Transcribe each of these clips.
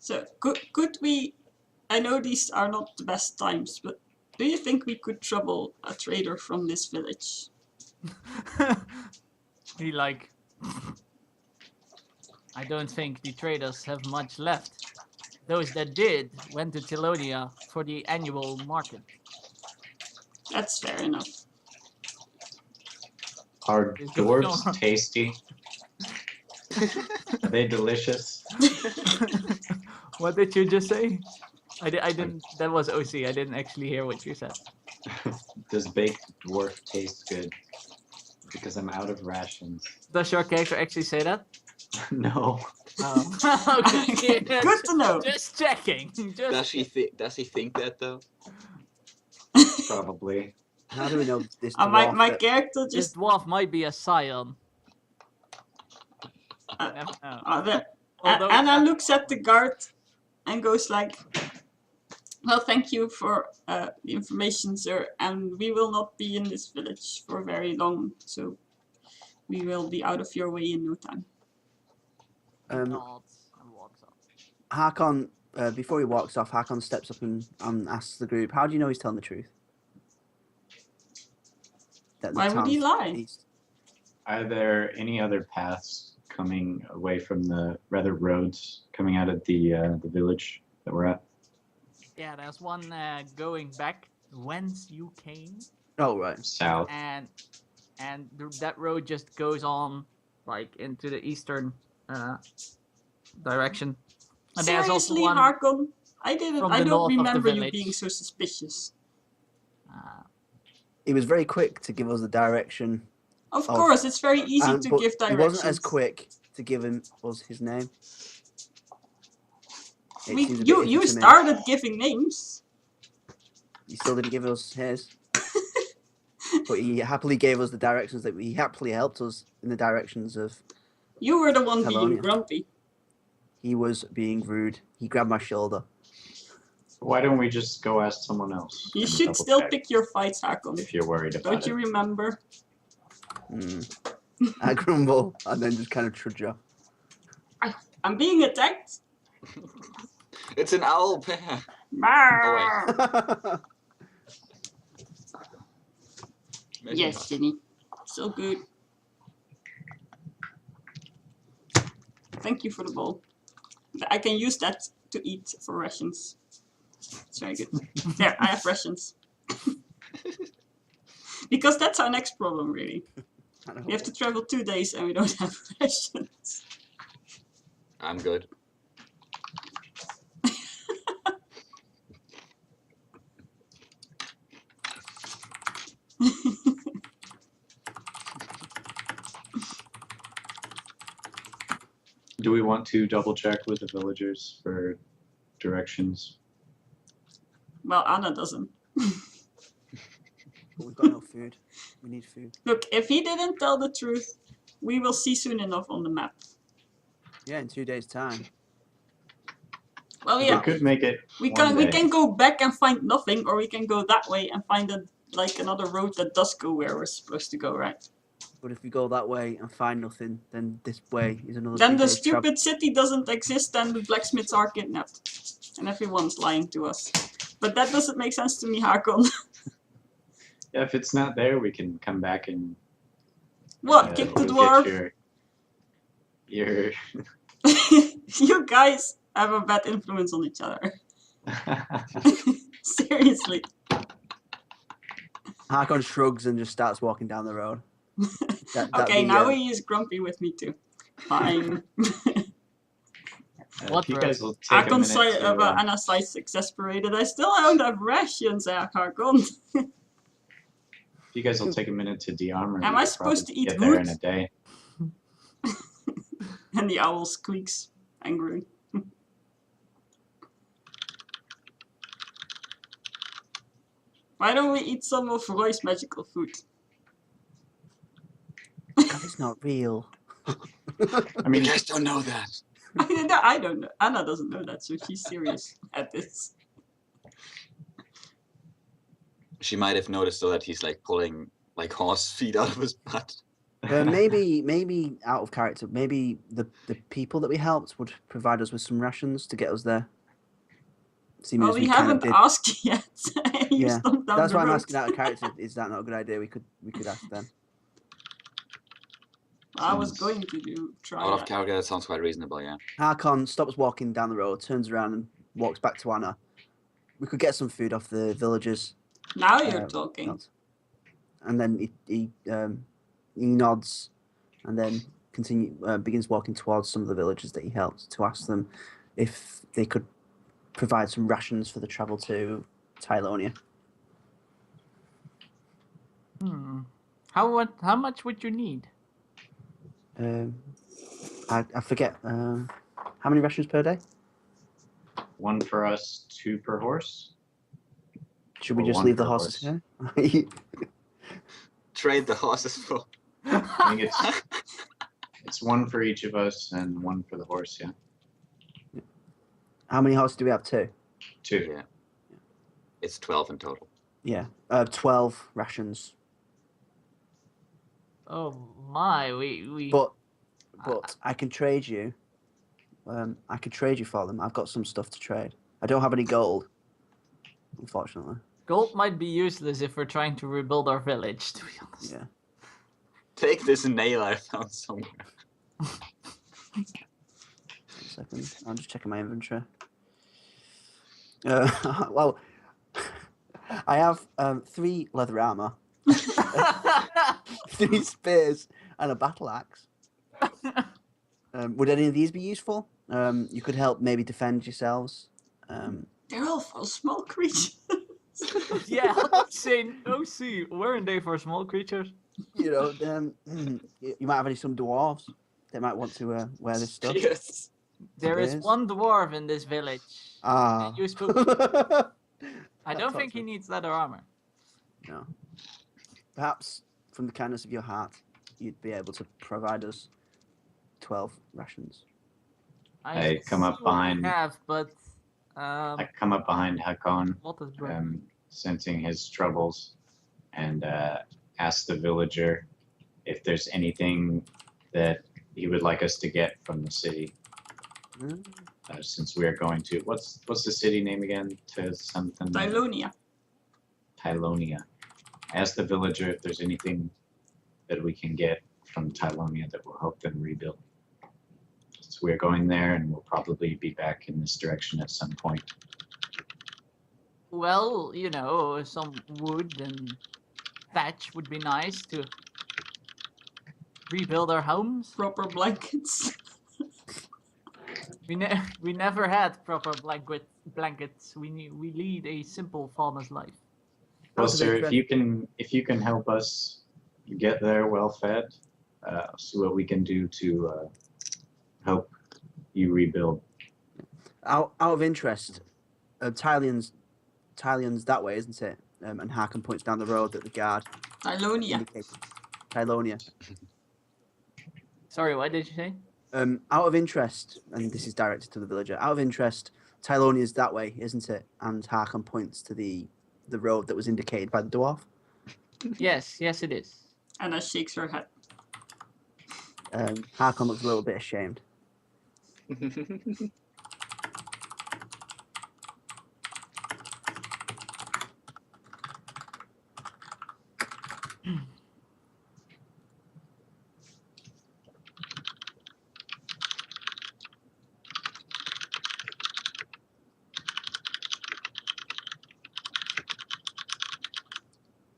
So could we? I know these are not the best times, but do you think we could trouble a trader from this village? He like. I don't think the traders have much left. Those that did went to Telonia for the annual market. That's fair enough. Are It's going dwarves on. tasty? Are they delicious? What did you just say? I didn't. That was OC. I didn't actually hear what you said. Does baked dwarf taste good? Because I'm out of rations. Does your character actually say that? No. Oh. Okay. Good to know. Just checking. Does he think that though? Probably. How do we know this My dwarf? that- character This just dwarf might be a scion. Never know. Although- Anna looks at the guard and goes like, "Well, thank you for the information, sir, and we will not be in this village for very long, so we will be out of your way in no time." Nods and walks off. Harkon, before he walks off, Harkon steps up and asks the group, "How do you know he's telling the truth?" That the Why would he town's lie? east- Are there any other paths coming away from the roads coming out of the village that we're at? Yeah, there's one going back whence you came, Oh, right. South. and that road just goes on like into the eastern direction. And there's also Seriously, one. Harkon? I from don't the north of the remember you village. being so suspicious. He was very quick to give us the direction. Of Oh. course, it's very easy to but give he directions. wasn't as quick to give us his name. It seems a bit You iffy to me. started giving names. He still didn't give us his. But he happily gave us the directions he happily helped us in the directions of. You were the one being Telonia. grumpy. He was being rude. He grabbed my shoulder. Why don't we just go ask someone else? You and should double still check pick your fights, Hakon. if you're worried about Don't you it. remember? I grumble and then just kind of trudge off. I'm being attacked. It's an owl bear. Marr. Maybe Yes, not. Jenny. So good. Thank you for the bowl. I can use that to eat for rations. It's very good. There, I have rations. Because that's our next problem, really. We have to travel 2 days and we don't have rations. I'm good. Do we want to double check with the villagers for directions? Well, Anna doesn't. But we've got no food. We need food. Look, if he didn't tell the truth, we will see soon enough on the map. Yeah, in 2 days' time. Well, We yeah, could make it. we one we day. can go back and find nothing, or we can go that way and find like another road that does go where we're supposed to go, right? But if we go that way and find nothing, then this way is another. Then 2 the days travel. stupid city doesn't exist and the blacksmiths are kidnapped. And everyone's lying to us. But that doesn't make sense to me, Hakon. Yeah, if it's not there, we can come back and What, kick the go dwarf? get your You guys have a bad influence on each other. Seriously. Harkon shrugs and just starts walking down the road. Okay, now he is grumpy with me too. Fine. What if you road? guys will take a Hakon minute to, Anna sights exasperated. I still don't have rations, Hakon. if you guys will take a minute to de-armor, Am we I could supposed probably to eat get there in good? a day. And the owl squeaks angrily. Why don't we eat some of Roy's magical food? God, it's not real. I mean, You guys don't know that. I don't know. Anna doesn't know that, so she's serious at this. She might have noticed though that he's like pulling like horse feet out of his butt. Maybe out of character. Maybe the people that we helped would provide us with some rations to get us there. Seeming Well, as we kind of haven't did. asked yet. You Yeah, stomped down that's the why I'm road. asking out of character. Is that not a good idea? We could ask them. I was Seems- going to try Out of that. character, that sounds quite reasonable, yeah. Harkon stops walking down the road, turns around, and walks back to Anna. We could get some food off the villagers. Now you're Um, talking. nods. And then he nods, and then begins walking towards some of the villagers that he helped to ask them if they could provide some rations for the travel to Tylonia. How much would you need? I forget. How many rations per day? 1 for us, 2 per horse. Should we Or just 1 leave the per horses horse. here? Trade the horses for. I think it's 1 for each of us and 1 for the horse. Yeah, How many horses do we have? 2. 2. Yeah. It's 12 in total. Yeah. 12 rations. Oh my, we. But I can trade you. I could trade you for them. I've got some stuff to trade. I don't have any gold, unfortunately. Gold might be useless if we're trying to rebuild our village, to be honest. Yeah. Take this nail I found somewhere. 1 second. I'm just checking my inventory. Well, I have 3 leather armor, 3 spears, and a battle axe. Would any of these be useful? You could help maybe defend yourselves. They're all for small creatures. Yeah, I'm saying, see, weren't they for small creatures? You know, you might have some dwarves. They might want to wear this stuff. Yes. There is Yes. one dwarf in this village. Ah. Useful. I don't think he needs leather armor. No. Perhaps from the kindness of your heart, you'd be able to provide us 12 rations. I come see up what we behind- have, but I come up behind Hakon, what is broken? sensing his troubles, and ask the villager if there's anything that he would like us to get from the city. Mm. Since we are going to what's the city name again? To something. Tylonia. Tylonia. Ask the villager if there's anything that we can get from Tylonia that will help them rebuild. So we're going there, and we'll probably be back in this direction at some point. Well, you know, some wood and thatch would be nice to rebuild our homes. Proper blankets. We never had proper blankets. We lead a simple farmer's life. Well, Out of sir, interest- if you can help us get there well fed, see what we can do to help you rebuild. Out of interest, Tylian's that way, isn't it? And Harkin points down the road that the guard Tylonia. indicated. Tylonia. Sorry, what did you say? Out of interest, and this is directed to the villager. Out of interest, Tylonia's that way, isn't it? And Harkin points to the road that was indicated by the dwarf. Yes, it is. Anna shakes her head. Harkin looks a little bit ashamed.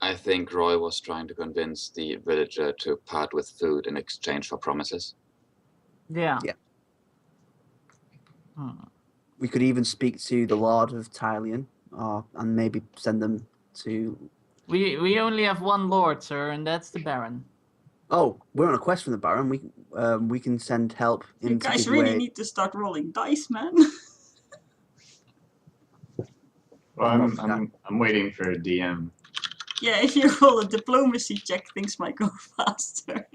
I think Roy was trying to convince the villager to part with food in exchange for promises. Yeah. Yeah. Hmm. We could even speak to the Lord of Tylian, and maybe send them to. We only have one lord, sir, and that's the Baron. Oh, we're on a quest from the Baron. We can send help You in to guys give really away. need to start rolling dice, man. Well, Almost, I'm waiting for a DM. Yeah, if you roll a diplomacy check, things might go faster.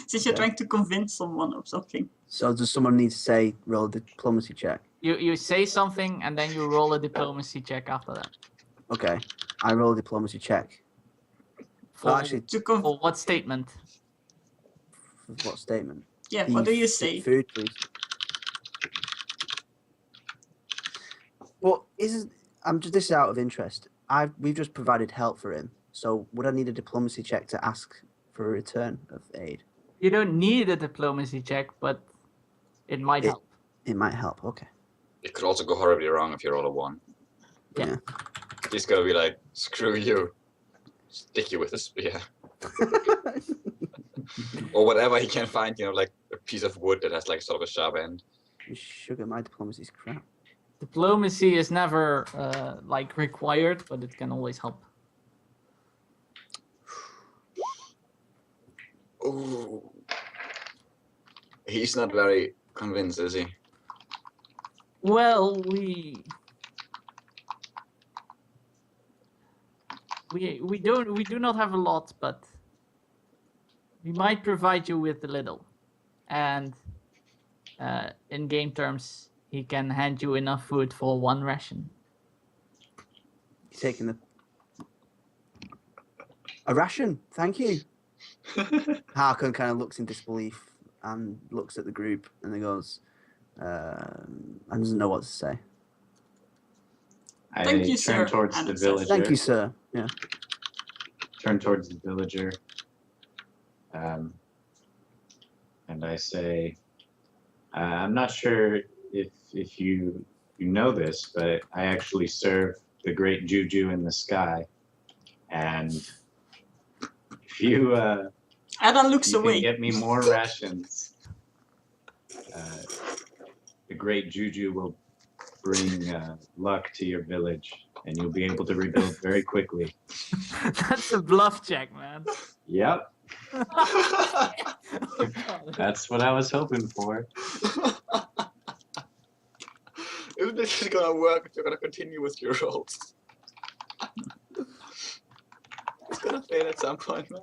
Since you're Okay. trying to convince someone of something. So does someone need to say roll a diplomacy check? You say something and then you roll a diplomacy check after that. Okay, I roll a diplomacy check. For, Well, actually, To for what statement? of what statement? Yeah, what do you Eat say? Food, please. But this is out of interest. We've just provided help for him. So would I need a diplomacy check to ask for a return of aid? You don't need a diplomacy check, but it might help. It might help. Okay. It could also go horribly wrong if you roll a 1. Yeah. He's gonna be like, screw you. Stick you with a spear. Or whatever he can find, like a piece of wood that has like sort of a sharp end. Sugar, my diplomacy's crap. Diplomacy is never like required, but it can always help. Ooh. He's not very convinced, is he? Well, we do not have a lot, but we might provide you with a little, and in game terms, he can hand you enough food for 1 ration. You're taking a ration. Thank you. Harkon kind of looks in disbelief and looks at the group and then goes, and doesn't know what to say. Thank you, turn sir. towards And the it says, villager. Thank you, sir. Yeah. Turn towards the villager. And I say, I'm not sure if you know this, but I actually serve the great Juju in the sky. And if you Adam looks you away. can get me more rations, the great Juju will bring luck to your village, and you'll be able to rebuild very quickly. That's a bluff check, man. Yep, Oh, God. that's what I was hoping for. If this is gonna work, you're gonna continue with your rolls. It's gonna fail at some point, man.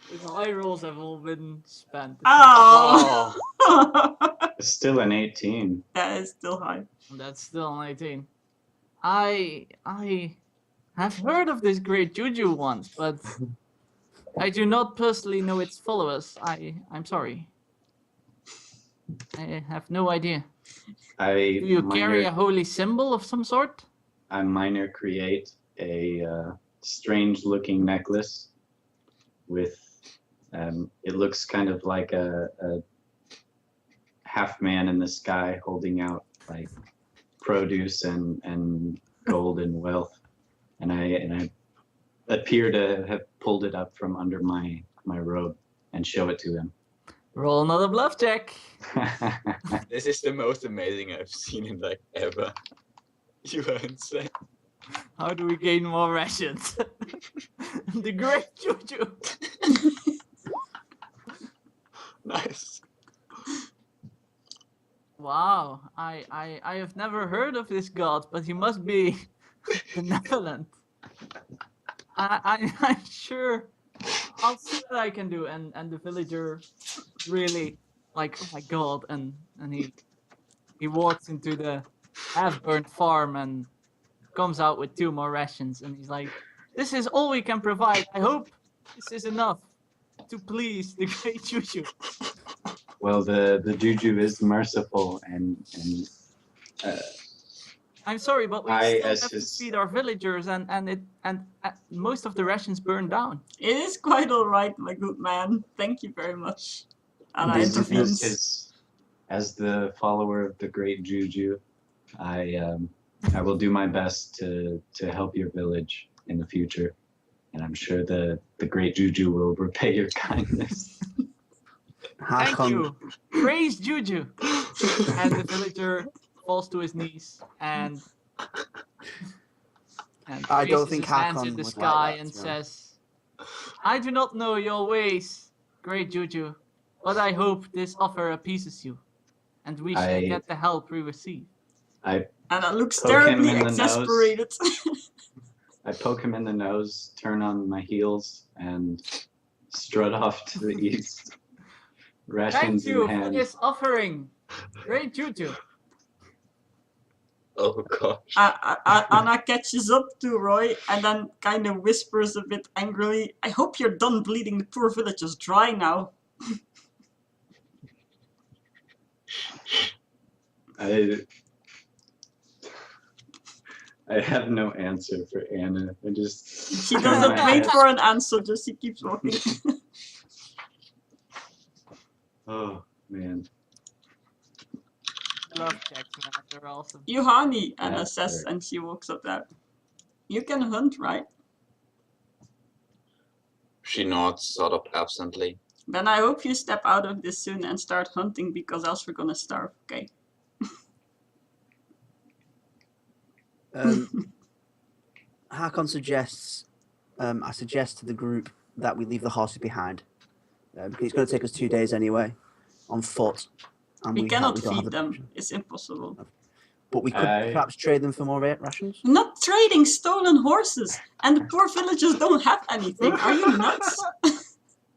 His high rolls have all been spent. Oh! It's still an 18. That is still high. That's still an 18. I have heard of this great Juju once, but I do not personally know its followers. I'm sorry. I have no idea. Do you carry a holy symbol of some sort? I minor create a strange-looking necklace with. It looks kind of like a half man in the sky holding out like produce and gold and wealth, and I appear to have pulled it up from under my robe and show it to him. Roll another bluff check. This is the most amazing I've seen in like ever. You are insane. How do we gain more rations? The great Juju. Nice. Wow, I have never heard of this god, but he must be benevolent. I'm sure I'll see what I can do. And the villager really like, oh my god, and he walks into the half-burnt farm and comes out with 2 more rations, and he's like, this is all we can provide. I hope this is enough to please the great Juju. Well, the Juju is merciful, and I'm sorry, but we I, still as have to his- feed our villagers, and most of the rations burn down. It is quite alright, my good man. Thank you very much. And I This intervene. is, as the follower of the great Juju, I will do my best to help your village in the future, and I'm sure the great Juju will repay your kindness. Thank Harkon, you. Praise Juju. And the villager falls to his knees and I don't raises think his hands Hakon in the would like sky that, and to be honest. says, I do not know your ways, great Juju, but I hope this offer appeases you, and we shall I- get the help we receive. I And I looks Poke him terribly in the nose. exasperated. poke him in the nose, turn on my heels, and strut off to the east. Thank Rations you in for hand. this offering, great Juju. Oh gosh. Anna catches up to Roy and then kind of whispers a bit angrily, I hope you're done bleeding the poor villagers dry now. I have no answer for Anna. I just She turn doesn't my wait head. for an answer, just she keeps walking. Oh man. Love checks, man. They're awesome. Yuhani, Anna That's says, great. and she walks up there. You can hunt, right? She nods sort of absently. Then I hope you step out of this soon and start hunting, because else we're gonna starve, okay? Hakon suggests, I suggest to the group that we leave the horses behind. Because it's going to take us 2 days anyway, on foot. And We cannot don't have feed the them. provision. It's impossible. But we could perhaps trade them for more rations. We're not trading stolen horses, and the poor villagers don't have anything. Are you nuts?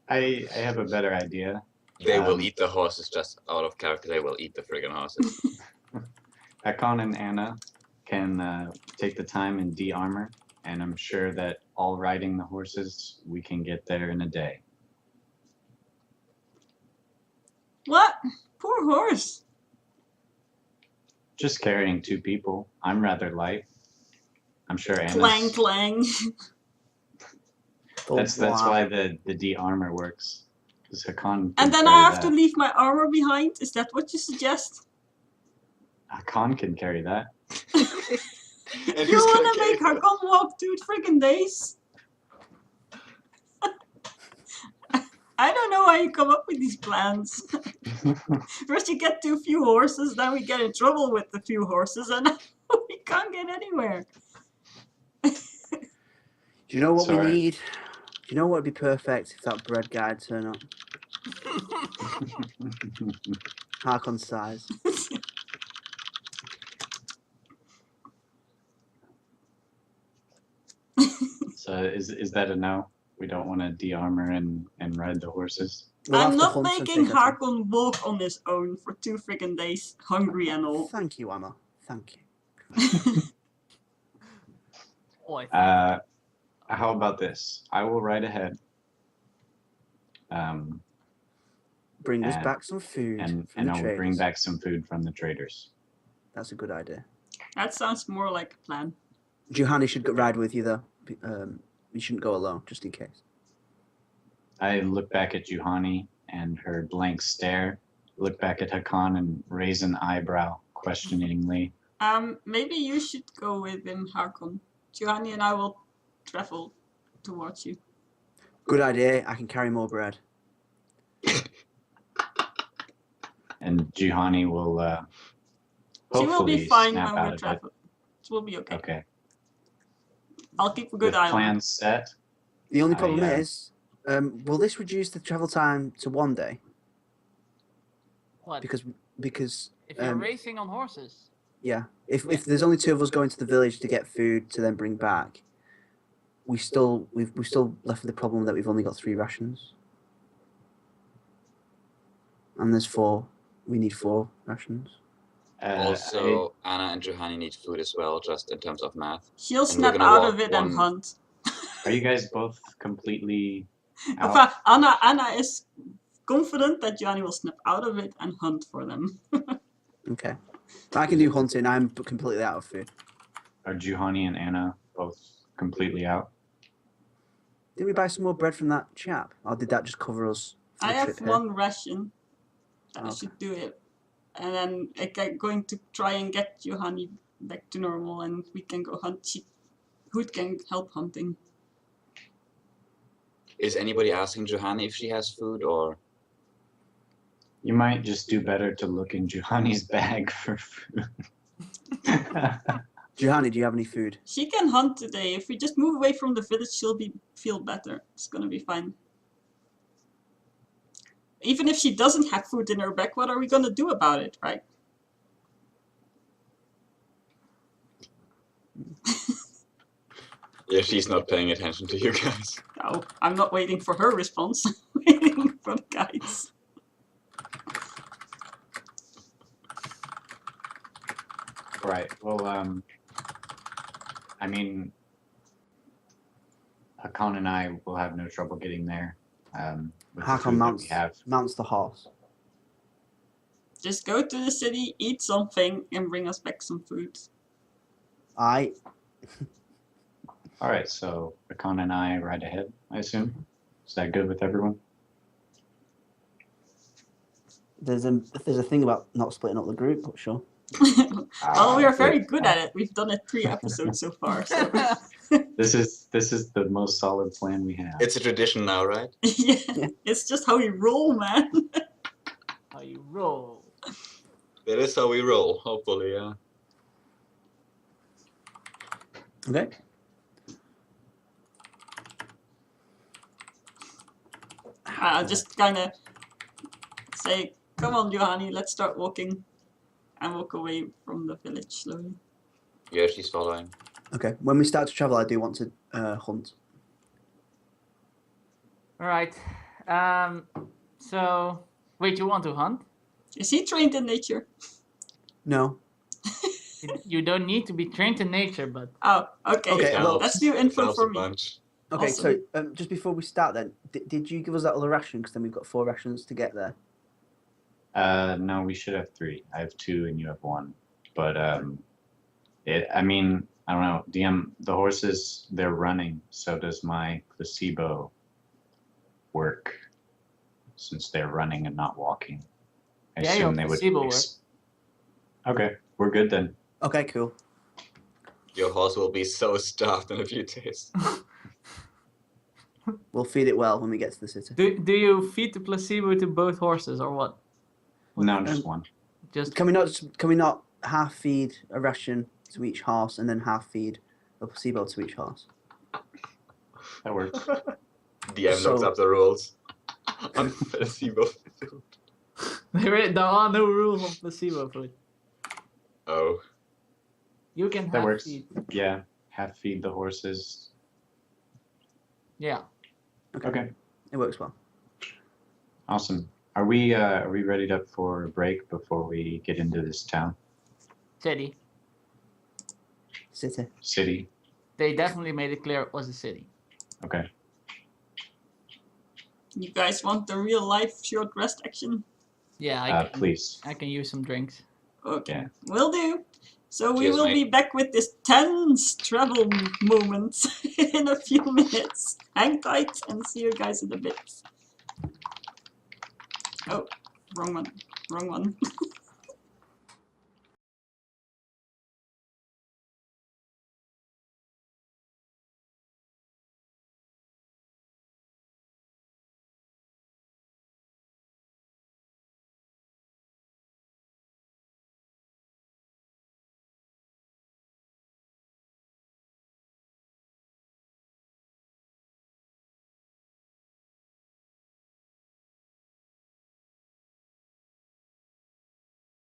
I have a better idea. They will eat the horses just out of character. They will eat the friggin' horses. Hakon and Anna can take the time and de-armor, and I'm sure that all riding the horses, we can get there in a day. What? Poor horse. Just carrying 2 people. I'm rather light. I'm sure Anna's... Clang, clang. That's why the de-armor works. Because Hakon can And then carry I have that. to leave my armor behind? Is that what you suggest? Hakon can carry that. And You who's gonna wanna carry make Hakon walk 2 friggin' days? I don't know how you come up with these plans. First you get too few horses, then we get in trouble with the few horses, and we can't get anywhere. Do you know what Sorry. we need? Do you know what would be perfect if that bread guy turned up? Hakon's size. So is that a no? We don't want to de-armor and ride the horses? We'll have I'm to not hunt and making take our time. Hakon walk on his own for 2 friggin' days, hungry and all. Thank you, Emma. Thank you. Boy. How about this? I will ride ahead. Bring us And- back some food and from the I will traders. bring back some food from the traders. That's a good idea. That sounds more like a plan. Juhani should ride with you, though. You shouldn't go alone, just in case. I look back at Juhani and her blank stare, look back at Hakon and raise an eyebrow questioningly. Maybe you should go with him, Hakon. Giovanni and I will travel towards you. Good idea. I can carry more bread. And Juhani will She will be hopefully fine snap when out we're of it. traveling. It will be okay. Okay. I'll keep a good With eye on it. plans set. The only problem yeah. is, will this reduce the travel time to 1 day? What? Because If you're racing on horses. yeah, if there's only 2 of us going to the village to get food to then bring back, we've still left with the problem that we've only got 3 rations, and there's 4. We need 4 rations. Also, Anna and Johanny need food as well, just in terms of math. She'll And we're snap gonna out walk of it one- and hunt. Are you guys both completely out? Enfin, Anna is confident that Gianni will snap out of it and hunt for them. Okay, I can do hunting. I'm completely out of food. Are Juhani and Anna both completely out? Did we buy some more bread from that chap, or did that just cover us for I the have trip here? 1 ration. That Okay. should do it. And then I'm going to try and get Johanny back to normal and we can go hunt. Hood can help hunting. Is anybody asking Johanny if she has food, or You might just do better to look in Juhani's bag for food. Juhani, do you have any food? She can hunt today. If we just move away from the village, she'll feel better. It's gonna be fine. Even if she doesn't have food in her bag, what are we gonna do about it, right? yeah, she's not paying attention to you guys. No, I'm not waiting for her response. I'm waiting for the guys. Right. Well, I mean, Hakon and I will have no trouble getting there. With the Hakon food that we have. mounts the horse. Just go to the city, eat something, and bring us back some food. I All right, so Rakan and I ride ahead, I assume. Is that good with everyone? there's a thing about not splitting up the group, but sure. Well, we are very Good. good at it. We've done it 3 episodes so far. So This is the most solid plan we have. It's a tradition now, right? yeah, it's just how we roll, man. How you roll. That is how we roll, hopefully, yeah. Okay. I'll just kind of say, "Come on, Johanny, let's start walking," and walk away from the village slowly. Yeah, she's following. Okay. When we start to travel, I do want to hunt. All right. So, wait, you want to hunt? Is he trained in nature? No. You don't need to be trained in nature, but Oh, okay. Okay, well, that's new info Helps for a me. bunch. Okay. Awesome. So just before we start, then, did you give us that other ration? Because then we've got 4 rations to get there. No, we should have 3. I have 2 and you have 1. But I mean, I don't know. DM, the horses, they're running. So does my placebo work? Since they're running and not walking. I Yeah, your assume they would. placebo Okay, we're good then. Okay. Cool. Your horse will be so stuffed in a few days. We'll feed it well when we get to the city. do you feed the placebo to both horses or what? No, just 1. Just Can we not half feed a ration to each horse and then half feed a placebo to each horse? That works. DM So- looks up the rules. On placebo. there are no rules on placebo food. Oh. You can That have works. feed. Yeah, half feed the horses. Yeah. Okay, It works well. awesome. Are we ready up for a break before we get into this town? City. City. They definitely made it clear it was a city. Okay. You guys want the real life short rest action? Yeah, Please. I can use some drinks. Okay, Yeah. will do. So we Cheers, will mate. be back with this tense travel moment in a few minutes. Hang tight and see you guys in a bit. Oh, wrong one.